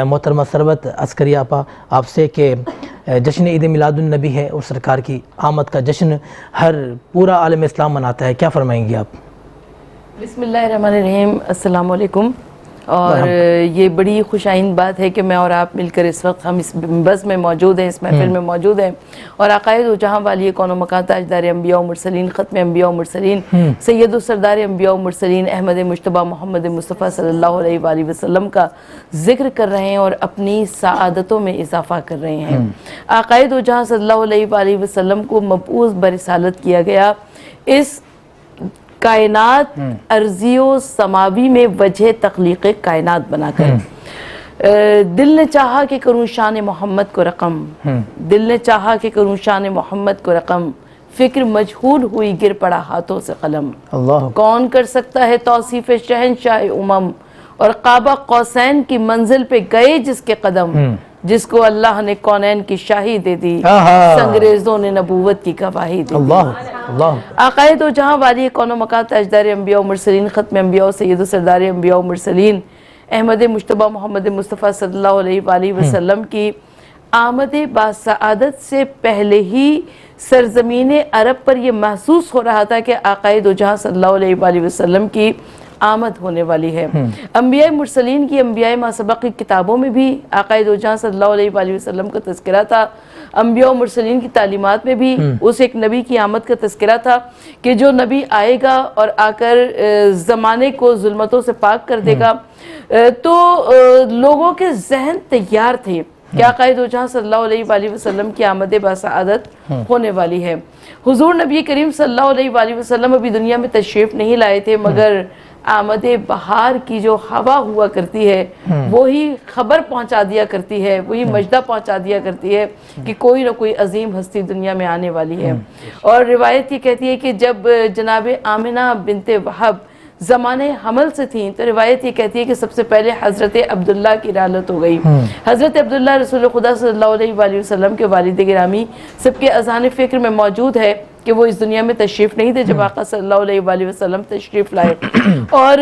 محترمہ ثروت عسکری آپا آپ سے کہ جشن عید میلاد النبی ہے اور سرکار کی آمد کا جشن ہر پورا عالم اسلام مناتا ہے، کیا فرمائیں گی آپ؟ بسم اللہ الرحمن الرحیم، السلام علیکم۔ اور یہ بڑی خوش آئند بات ہے کہ میں اور آپ مل کر اس وقت ہم اس بس میں موجود ہیں، اس محفل میں موجود ہیں، اور آقائے دو جہاں والی کون و مکان تاجدار انبیاء و مرسلین، ختم انبیاء و مرسلین، سید و سردار انبیاء و مرسلین احمد مجتبی محمد مصطفیٰ صلی اللہ علیہ وآلہ وسلم کا ذکر کر رہے ہیں اور اپنی سعادتوں میں اضافہ کر رہے ہیں۔ آقائے دو جہاں صلی اللہ علیہ وآلہ وسلم کو مبعوث برسالت کیا گیا اس کائنات ارضی و سماوی میں وجہ تخلیق کائنات بنا کر۔ دل نے چاہا کہ کروں شان محمد کو رقم، دل نے چاہا کہ کروں شان محمد کو رقم، فکر مجہول ہوئی گر پڑا ہاتھوں سے قلم۔ کون کر سکتا ہے توصیف شہنشاہ امم، اور قابہ قوسین کی منزل پہ گئے جس کے قدم، جس کو اللہ نے کونین کی شاہی دے دی، سنگریزوں نے نبوت کی گواہی دے دی۔ آقائے دو جہاں والی کون و مکان تاجدار انبیاء و مرسلین، ختم انبیاء و سید و سردار انبیاء و مرسلین احمد مجتبی محمد مصطفیٰ صلی اللہ علیہ وآلہ وسلم کی آمد باسعادت سے پہلے ہی سرزمین عرب پر یہ محسوس ہو رہا تھا کہ آقائے دو جہاں صلی اللہ علیہ وآلہ وسلم کی آمد ہونے والی ہے۔ انبیاء مرسلین کی انبیاء ما سبق کی کتابوں میں بھی آقائے دو جہاں صلی اللہ علیہ وآلہ وسلم کا تذکرہ تھا، انبیاء مرسلین کی تعلیمات میں بھی اس ایک نبی کی آمد کا تذکرہ تھا کہ جو نبی آئے گا اور آ کر زمانے کو ظلمتوں سے پاک کر دے گا۔ تو لوگوں کے ذہن تیار تھے کہ آقائے دو جہاں صلی اللہ علیہ وآلہ وسلم کی آمد باسعادت ہونے والی ہے۔ حضور نبی کریم صلی اللہ علیہ وآلہ وسلم ابھی دنیا میں تشریف نہیں لائے تھے، مگر آمد بہار کی جو ہوا ہوا کرتی ہے وہی خبر پہنچا دیا کرتی ہے، وہی مجدہ پہنچا دیا کرتی ہے کہ کوئی نہ کوئی عظیم ہستی دنیا میں آنے والی ہے۔ اور روایت یہ کہتی ہے کہ جب جناب آمنہ بنت وہب زمانے حمل سے تھیں تو روایت یہ کہتی ہے کہ سب سے پہلے حضرت عبداللہ کی رحلت ہو گئی۔ حضرت عبداللہ رسول خدا صلی اللہ علیہ وآلہ وسلم کے والد گرامی سب کے اذہان فکر میں موجود ہے کہ وہ اس دنیا میں تشریف نہیں تھے جب آقا صلی اللہ علیہ وآلہ وسلم تشریف لائے، اور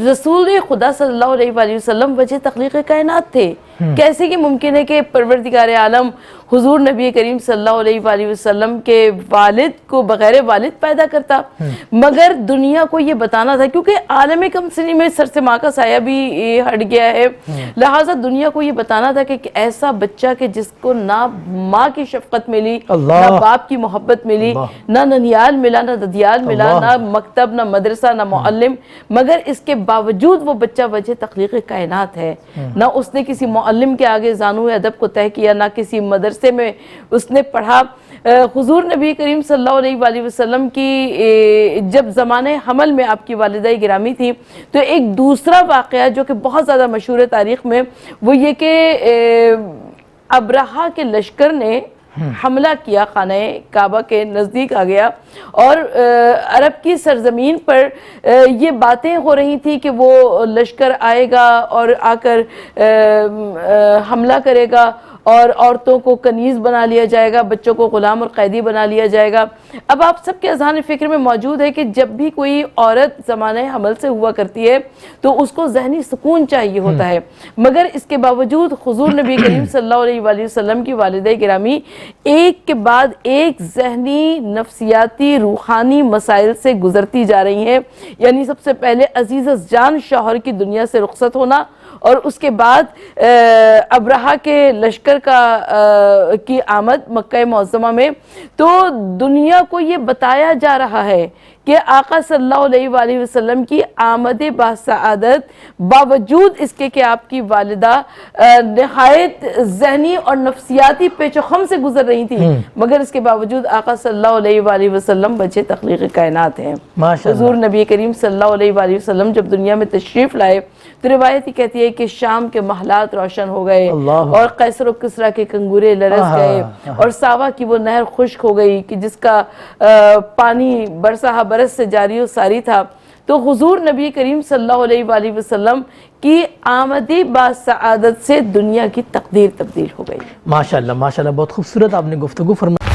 رسول خدا صلی اللہ علیہ وآلہ وسلم وجہ تخلیق کائنات تھے۔ کیسے کہ ممکن ہے کہ پروردگار عالم حضور نبی کریم صلی اللہ علیہ وآلہ وسلم کے والد کو بغیر والد پیدا کرتا، مگر دنیا کو یہ بتانا تھا، کیونکہ عالم کم سنی میں سر سے ماں کا سایہ بھی ہٹ گیا ہے، لہٰذا دنیا کو یہ بتانا تھا کہ ایسا بچہ کہ جس کو نہ ماں کی شفقت ملی، نہ باپ کی محبت ملی، نہ ننیال ملا، نہ ددیال ملا، نہ مکتب، نہ مدرسہ، نہ معلم، مگر اس کے باوجود وہ بچہ وجہ تخلیق کائنات ہے۔ نہ اس نے کسی معلم کے آگے زانو ادب کو طے کیا، نہ کسی مدرسے میں اس نے پڑھا۔ حضور نبی کریم صلی اللہ علیہ وآلہ وسلم کی جب زمانے حمل میں آپ کی والدہ گرامی تھی تو ایک دوسرا واقعہ جو کہ بہت زیادہ مشہور ہے تاریخ میں، وہ یہ کہ ابرہہ کے لشکر نے حملہ کیا، خانہ کعبہ کے نزدیک آ گیا، اور عرب کی سرزمین پر یہ باتیں ہو رہی تھی کہ وہ لشکر آئے گا اور آ کر حملہ کرے گا اور عورتوں کو کنیز بنا لیا جائے گا، بچوں کو غلام اور قیدی بنا لیا جائے گا۔ اب آپ سب کے اذہان فکر میں موجود ہے کہ جب بھی کوئی عورت زمانہ حمل سے ہوا کرتی ہے تو اس کو ذہنی سکون چاہیے ہوتا ہے، مگر اس کے باوجود حضور نبی کریم صلی اللہ علیہ وآلہ وسلم کی والدہ گرامی ایک کے بعد ایک ذہنی، نفسیاتی، روحانی مسائل سے گزرتی جا رہی ہیں۔ یعنی سب سے پہلے عزیز جان شوہر کی دنیا سے رخصت ہونا، اور اس کے بعد ابرہہ کے لشکر کی آمد مکہ معظمہ میں، تو دنیا کو یہ بتایا جا رہا ہے کہ آقا صلی اللہ علیہ وآلہ وسلم کی آمد باسعادت باوجود اس کے کہ آپ کی والدہ نہایت ذہنی اور نفسیاتی پیچ و خم سے گزر رہی تھی، مگر اس کے باوجود آقا صلی اللہ علیہ وآلہ وسلم وجہ تخلیق کائنات ہیں۔ حضور نبی کریم صلی اللہ علیہ وآلہ وسلم جب دنیا میں تشریف لائے تو روایت ہی کہتی ہے کہ شام کے محلات روشن ہو گئے اور قیصر و کسریٰ کے کنگورے لرز گئے اور ساوا کی وہ نہر خشک ہو گئی کہ جس کا پانی برسہ برس سے جاری و ساری تھا۔ تو حضور نبی کریم صلی اللہ علیہ وآلہ وسلم کی آمد باسعادت سے دنیا کی تقدیر تبدیل ہو گئی۔ ماشاءاللہ ماشاءاللہ، بہت خوبصورت آپ نے گفتگو فرمائی۔